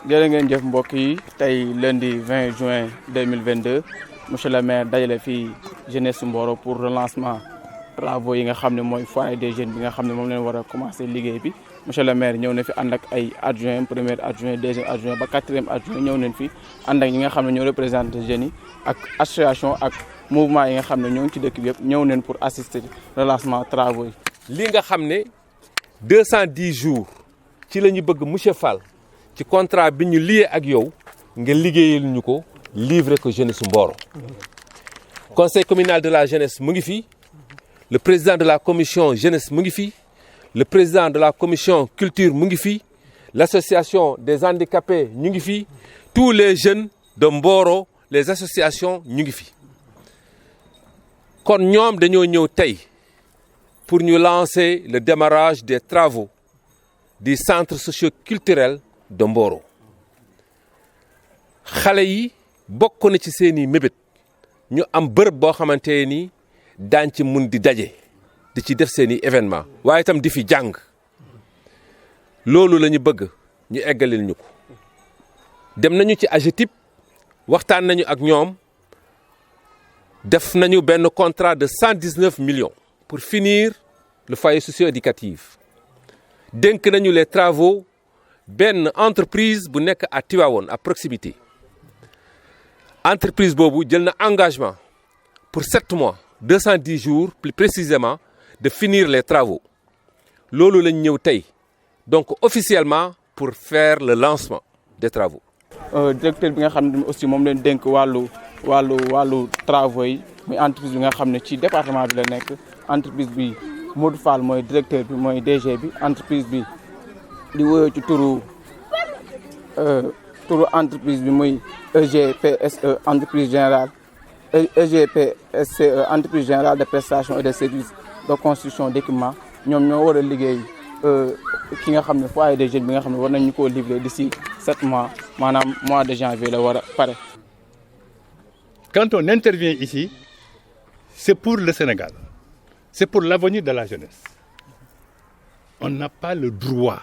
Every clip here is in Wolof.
jërë ngeen jëf mbokk yi tey lundi 20 juin 2022 monsieur le maire dajale fii jeunesse Mboro pour relancement travaux yi nga xam ne mooy foyer des jeunes bi nga xam ne moom leen war a commencer liggéey bi monsieur le maire ñëw na fi ànd ak ay adjoint premier adjoint deuxième adjoint ba quatrième adjoint ñëw nañ fi ànd ak ñi nga xam ne ñoo représenté jeunes yi ak association ak mouvement yi nga xam ne ñoo ngi ci dëkk bi yëpp ñëw nañ pour assister relancement travaux yi. li nga xam ne 210 jours ci la ñu bëgg monsieur Fall ci contrat bi ñu lié ak yow nga liggéeyal ñu ko livrer ko jeunesse Mboro. conseil communal de la jeunesse mu ngi fi le président de la commission jeunesse mu ngi fi le président de la commission culture mu ngi fi l'association des handicapés ñu ngi fi tous les jeunes de Mboro les associations ñu ngi fi. kon ñoom dañoo ñëw tey pour ñu lancer le démarrage des travaux du centre socio-culturel de Mboro xale yi bokk na ci seeni mébét ñu am bërëb boo xamante ni daañ ci mun di daje di ci def seeni événement waaye itam di fi jàng loolu la ñu bëgg ñu eggalil ñu ko dem nañu ci AGETIP waxtaan nañu ak ñoom def nañu benn contrat de 119 millions pour finir le foyer socio-éducatif dénk nañu les travaux benn entreprise bu nekk à Tivaouane à proximité entreprise boobu jël na engagement pour 7 mois 210 jours plus précisément de finir les travaux loolu lañ ñëw tey donc officiellement pour faire le lancement des travaux. directeur bi nga xam ne aussi moom leen dénk wàllu travaux yi muy entreprise bi nga xam ne ci département bi la nekk entreprise bi Modou Fall mooy directeur bi mooy DG bi entreprise bi di woyoo ci turu entreprise bi muy EGPSE entreprise générale EGPSE entreprise générale de prestation et de services de construction d'équipement ñoom ñoo war a liggéey ki nga xam ne foyer des jeunes bi nga xam ne war nañu koo livrer d'ici 7 mois maanaam mois de janvier la war a pare. Quand on intervient ici, c'est pour le Sénégal, c'est pour l'avenir de la jeunesse. On n'a pas le droit,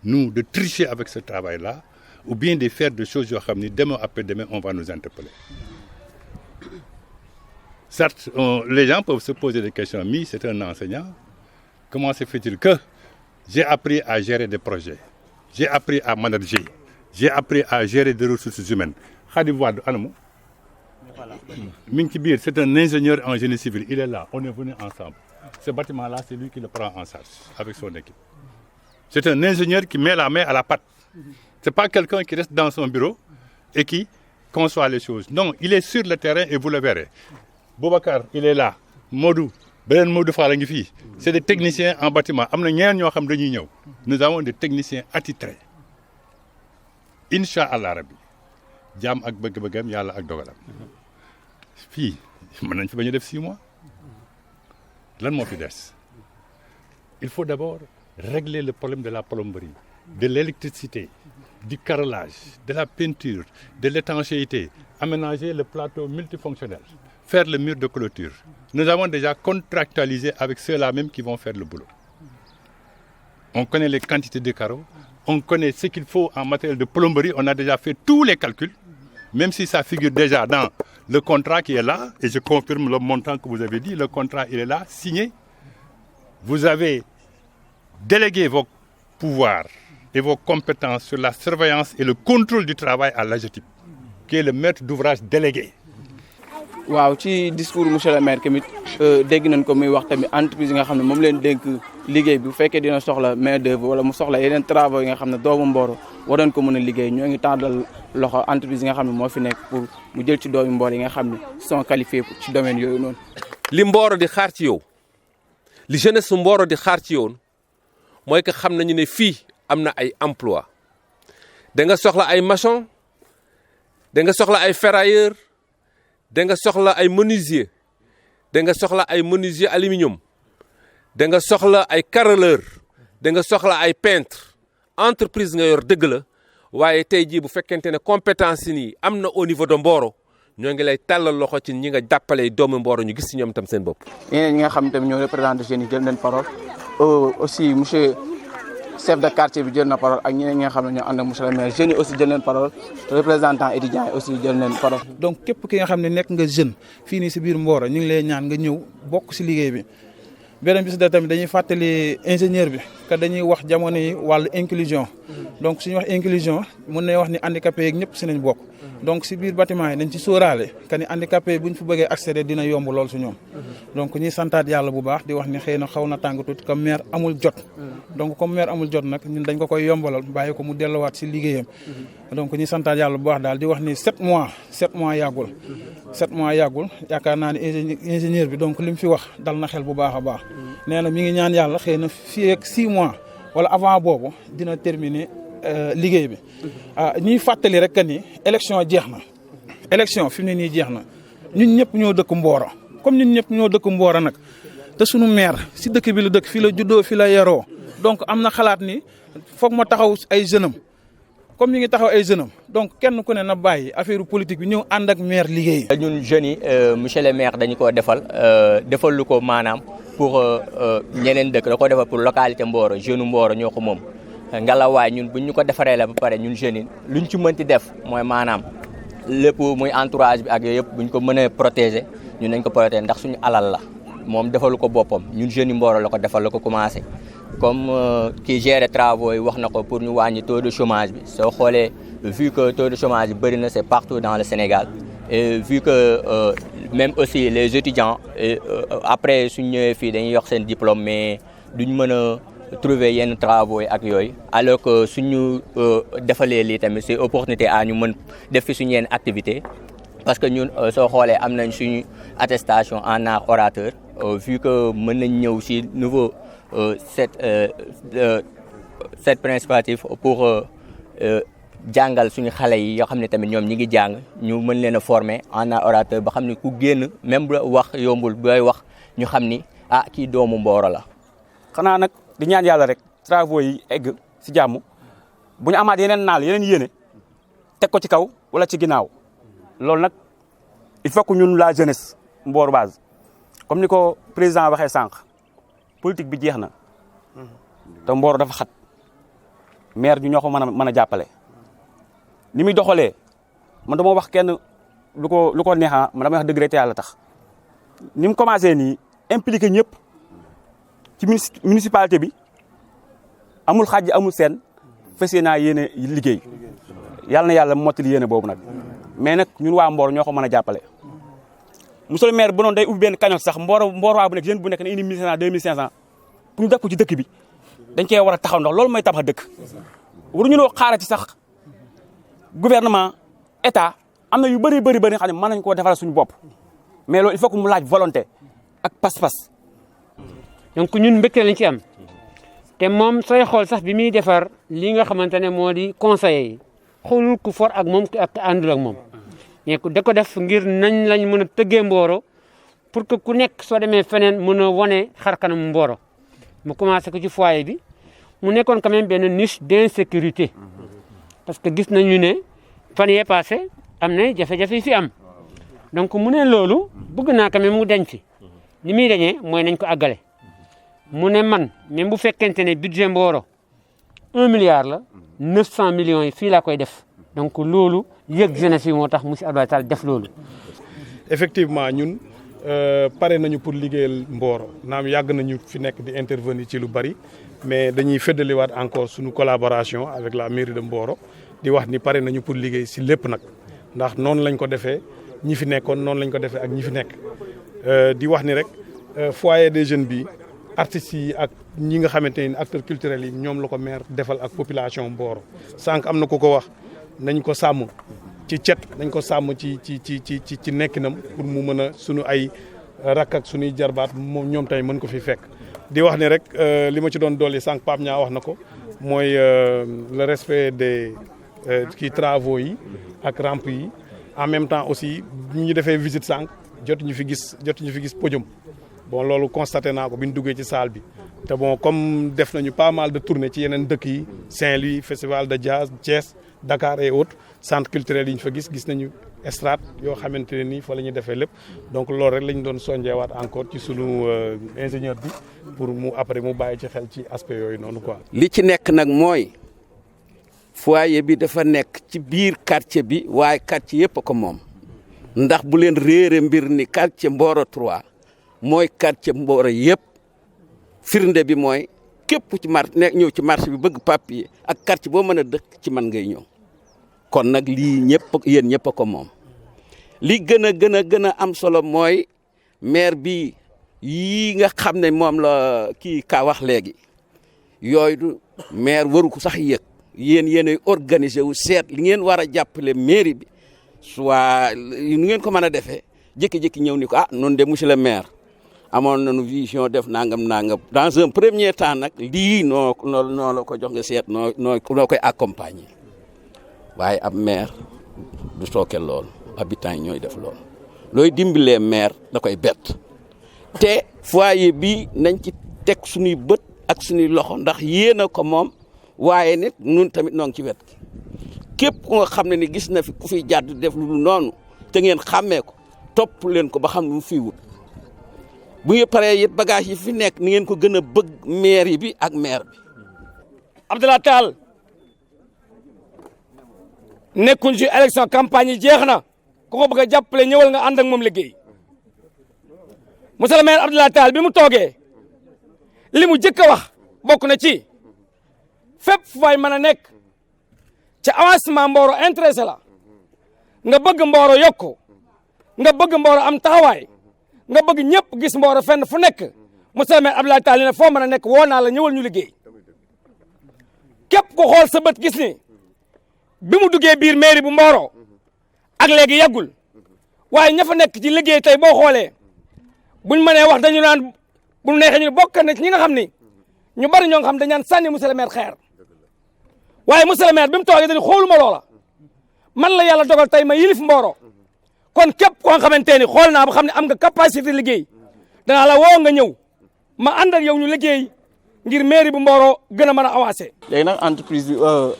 nous, de tricher avec ce travail-là, ou bien de faire des choses, demain après-demain, on va nous interpeller. Certes, les gens peuvent se poser des questions. Mi, c'est un enseignant. Comment se fait-il que j'ai appris à gérer des projets, j'ai appris à manager, j'ai appris à gérer des ressources humaines. Khadim Wade, c'est un ingénieur en génie civil, il est là, on est venus ensemble. Ce bâtiment-là, c'est lui qui le prend en charge avec son équipe. C'est un ingénieur qui met la main à la pâte. Ce n'est pas quelqu'un qui reste dans son bureau et qui conçoit les choses. Non, il est sur le terrain et vous le verrez. Boubacar, il est là. Modou, Belen Modou Falangifi, c'est des techniciens en bâtiment. Nous avons des techniciens attitrés. Inch'Allah Rabbi. Jam ak bëgg-bëggam yàlla ak dogalam fii mën nañ fi bañ a def 6 mois lan moo fi des il faut d'abord régler le problème de la plomberie de l'électricité du carrelage de la peinture de l'étanchéité aménager le plateau multifonctionnel faire le mur de clôture nous avons déjà contractualisé avec ceux-là même qui vont faire le boulot on connaît les quantités de carreaux on connaît ce qu'il faut en matériel de plomberie on a déjà fait tous les calculs. Même si ça figure déjà dans le contrat qui est là, et je confirme le montant que vous avez dit, le contrat il est là, signé. Vous avez délégué vos pouvoirs et vos compétences sur la surveillance et le contrôle du travail à l'AGETIP, qui est le maître d'ouvrage délégué. waaw ci discours monsieur le maire tamit dégg nañ ko muy wax tamit entreprise yi nga xam ne moom leen dénk liggéey bi bu fekkee dina soxla main d'œuvre wala mu soxla yeneen travaux yi nga xam ne doomu Mboro waroon ko mën a liggéey ñoo ngi tàllal loxo entreprise yi nga xam ne moo fi nekk pour mu jël ci doomu Mboro yi nga xam ne sont qualifiés ci domaine yooyu noonu. li Mboro di xaar ci yow li jeunesse su Mboro di xaar ci yow mooy que xam nañu ne fii am na ay emploi da nga soxla ay maçon da nga soxla ay ferrailleur da nga soxla ay menuisier da nga soxla ay menuisier aluminium da nga soxla ay carreleur da nga soxla ay peintre entreprise nga yor dëgg la waaye tey jii bu fekkente ne compétence yi am na au niveau de Mboro ñoo ngi lay tàllal loxo ci ñi nga jàppale doomu Mboro ñu gis ci ñoom tam seen bopp. yeneen ñi nga xam tamit ñoo représenté jeunes yi jël nañ parole aussi monsieur chef de quartier bi jël na parole ak ñeneen ñi nga xam ne ñoo ànd ak monsieur le maire jeunes yi aussi jël leen parole représentant étudiants yi aussi jël leen parole. donc képp ki nga xam ne nekk nga jeune fii nii si biir Mboro ñu ngi lay ñaan nga ñëw bokk si liggéey bi beneen bi si tamit dañuy fàttali ingénieur bi que dañuy wax jamono yi wàllu inclusion donc suñu wax inclusion mën nañ wax ni handicapé yeeg ñëpp si nañ bokk donc si biir bâtiment yi dañ ci sóoraale que ni handicapé yi bu ñu fi bëggee accéder dina yomb lool su ñoom donc ñuy santaat yàlla bu baax di wax ni xëy na xaw na tàng tuuti comme maire amul jot donc comme maire amul jot nag ñun dañ ko koy yombalal bàyyi ko mu delluwaat si liggéeyam donc ñuy santaat yàlla bu baax daal di wax ni 7 mois yàggul 7 mois yàggul yaakaar naa ni ingénieur bi donc li mu fi wax dal na xel bu baax a baax nee na mi ngi ñaan yàlla xëy na fii ak 6 mois wala avant boobu dina terminer liggéey bi ñuy fàttali rek que ni élection jeex na élection fi mu ne nii jeex na ñun ñëpp ñoo dëkk Mboro comme ñun ñëpp ñoo dëkk Mboro nag te sunu maire si dëkk bi la dëkk fi la juddoo fi la yaroo donc am na xalaat ni foog ma taxaw ay jeunes am comme ñu ngi taxaw ay jeunes am donc kenn ku ne na bàyyi affaire politique bi ñëw ànd ak maire liggéey. ñun jeunes yi monsieur le maire dañu ko defal lu ko maanaam pour ñeneen dëkk da ko defal pour localité Mboro jeune Mboro ñoo ko moom. ngalawaay ñun buñ ñu ko defaree la ba pare ñun jeunes yi luñ ci mënti def mooy maanaam lépp muy entourage bi ak yooyu yëpp buñ ko mënee protéger ñun nañ ko protéger ndax suñu alal la moom defalu ko boppam ñun jeunes yi Mboro la ko defal la ko commencé. comme kii gérer travaux yi wax na ko pour ñu wàññi taux de chômage bi soo xoolee vu que taux de chômage bi bëri na c'est partout dans le Sénégal et vu que même aussi les étudiants après suñ ñëwee fii dañuy yox seen diplôme mais duñ mën a trouver yenn travaux yi ak yooyu alors que suñu defalee lii tamit c'est opportunité à ñu mën def fi suñu yenn activité parce que ñun soo xoolee am nañ suñu attestation en art orateur vu que mën nañ ñëw ci nouveau cette principatif pour jàngal suñu xale yi yoo xam ne tamit ñoom ñi ngi jàng ñu mën leen a former en art orateur ba xam ne ku génn même bu wax yombul booy wax ñu xam ni ah kii doomu Mboro la. xanaa nag di ñaan yàlla rek travaux yi egg si jàmm bu ñu amaat yeneen naal yeneen yéene teg ko ci kaw wala ci ginnaaw loolu nag il faut que ñun la jeunesse Mboro base comme ni ko président waxee sànq politique bi jeex na te Mboro dafa xat maire ñu ñoo ko mën a jàppale ni muy doxalee man dama wax kenn lu ko neexa man damay wax dëgg rek te yàlla tax ni mu commencé nii impliqué ñëpp ci municipalité bi amul xaaj amul seen fas yéenaa yéene liggéey yàlla na yàlla mottali yéene boobu nag mais nag ñun waa Mboro ñoo ko mën a jàppale. monsieur le maire bu noonu day ubbi benn cagnotte sax Mboro waa bu nekk jeune bu nekk ne indi 1500 2500 pour ñu def ko ci dëkk bi dañ cee war a taxaw ndax loolu mooy tabax dëkk. waruñu loo xaarati sax gouvernement état am na yu bëri nga xam ne mën nañ koo defaral suñu bopp mais loolu il faut que mu laaj volonté ak pas-pas. donc ñun mbégte lañ ci am te moom sooy xool sax bi muy defar li nga xamante ne moo di conseiller yi xoolul ku for ak moom ak àndul ak moom mais da ko def ngir nañ lañ mën a tëggee Mboro pour que ku nekk soo demee feneen mën a wane xar kanam Mboro mu commencé ko ci foyer bi mu nekkoon quand même benn niche d'insécurité parce que gis nañu ne fan yee passé am na jafe-jafe yi fi am donc mu ne loolu bëgg naa quand même mu dañ fi li muy dañee mooy nañ ko àggale mu ne man même bu fekkente ne budget Mboro 1 milliard la 900 millions yi fii laa koy def donc loolu yëg jeunesse yi moo tax monsieur Abdoulaye Tall def loolu. effectivement ñun pare nañu pour liggéeyal Mboro naam yàgg nañu fi nekk di intervenir ci lu bari mais dañuy feddaliwaat encore suñu collaboration avec la mairie de Mboro di wax ni pare nañu pour liggéey si lépp nag ndax noonu lañ ko defee ñi fi nekkoon noonu lañ ko defee ak ñi fi nekk di wax ni rek foyer des jeunes bi artistes yi ak ñi nga xamante ni acteurs culturels yi ñoom la ko maire defal ak population Mboro sànq am na ku ko wax nañ ko sàmm ci cet nañ ko sàmm ci nekkinam pour mu mën a sunu ay rakk ak sunuy jarbaat moom ñoom tey mën ko fi fekk. di wax ni rek li ma ci doon dolli sànq Pape Niang wax na ko mooy le respect des kii travaux yi ak rampe yi en même temps aussi ñu defee visite sànq jotuñu fi gis podium. bon loolu constaté naa ko bi ñu duggee ci salle bi te bon comme def nañu pas mal de tournées ci yeneen dëkk yi Saint-Louis festival de jazz Thiès Dakar et autres centre culturel yi ñu fa gis nañu estrade yoo xamante ne nii fa la ñuy defee lépp donc loolu rek la ñu doon sonjeewaat encore ci sunu ingénieur bi pour mu après mu bàyyi ci xel ci aspect yooyu noonu quoi. li ci nekk nag mooy foyer bi dafa nekk ci biir quartier bi waaye quartier yëpp a ko moom ndax bu leen réere mbir ni quartier Mboro 3 mooy quartier Mboro yëpp firnde bi mooy képp ci ñëw ci marché bi bëgg papier ak quartier boo mën a dëkk ci man ngay ñëw kon nag lii ñëpp yéen ñëpp a ko moom li gën a am solo mooy maire bi yii nga xam ne moom la kii ka wax léegi yooyu du maire waru ko sax yëg yéenay organiser wu seet li ngeen war a jàppale mairie bi soit nu ngeen ko mën a defee jékki-jékki ñëw ni ko noonu de monsieur le maire amoon nañu vision def nangam dans un premier temps nag lii noo la ko jox nga seet noo koy accompagner waaye ab maire du sooke lool habitants yi ñooy def lool looy dimbalee maire da koy bett te foyer bi nañ ci teg suñuy bët ak suñuy loxo ndax yéen a ko moom waaye nit ñun tamit noo ngi ci wet gi képp ku nga xam ne ni gis na fi ku fiy jàdd def lu noonu te ngeen xàmmee ko topp leen ko ba xam lu mu fiy wut bu ñu paree it bagage yi fi nekk ni ngeen ko gën a bëgg maire bi ak maire bi. Abdoulaye Tall nekkuñ ci élection campagne yi jeex na ku ko bëgg a jàppale ñëwal nga ànd ak moom liggéey monsieur le maire Abdoulaye Tall bi mu toogee li mu jëkk a wax bokk na ci fépp fu fay mën a nekk ci avancement Mboro intéressé la nga bëgg Mboro yokku nga bëgg Mboro am taxawaay nga bëgg ñëpp gis Mboro fenn fu nekk monsieur le maire Abdoulaye Tall ne foo mën a nekk woo naa la ñëwal ñu liggéey képp ko xool sa bët gis ni bi mu duggee biir mairie bu Mboro ak léegi yàggul waaye ña fa nekk ci liggéey tey boo xoolee buñ mënee wax dañu naan bu neexee ñu bokk na ci ñi nga xam ni ñu bari ñoo nga xam dañu naan sànni monsieur le maire xeer waaye monsieur le maire bi mu toogee dañu xooluma loola man la yàlla dogal tey ma yilif Mboro kon képp koo xamante ni xool naa ba xam ne am nga capacité liggéey danaa la woo nga ñëw ma ànd ak yow ñu liggéey ngir mairie bu Mboro gën a mën a avancer. léegi nag entreprise bi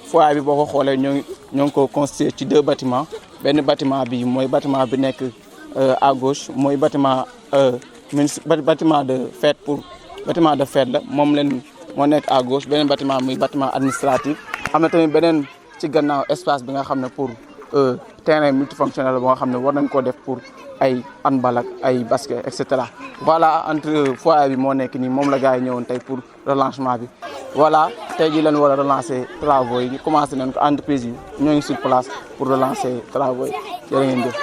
foyer bi boo ko xoolee ñoo ngi ko constitué ci 2 bâtiments benn bâtiment bi mooy bâtiment bi nekk à gauche mooy bâtiment bâtiment de fête bâtiment de fête la moom leen moo nekk à gauche beneen bâtiment muy bâtiment administratif am na tamit beneen ci gannaaw espace bi nga xam ne pour terrain multifonctionnel boo nga xam ne war nañ koo def pour ay handball ak ay basket et cetera voilà entre foyer bi moo nekk nii moom la gars yi ñëwoon tey pour relancement bi voilà tey jii lañ war a relancer travaux yi commencé nañ ko entreprise yi ñoo ngi sur place pour relancer travaux yi jërë ngeen jëf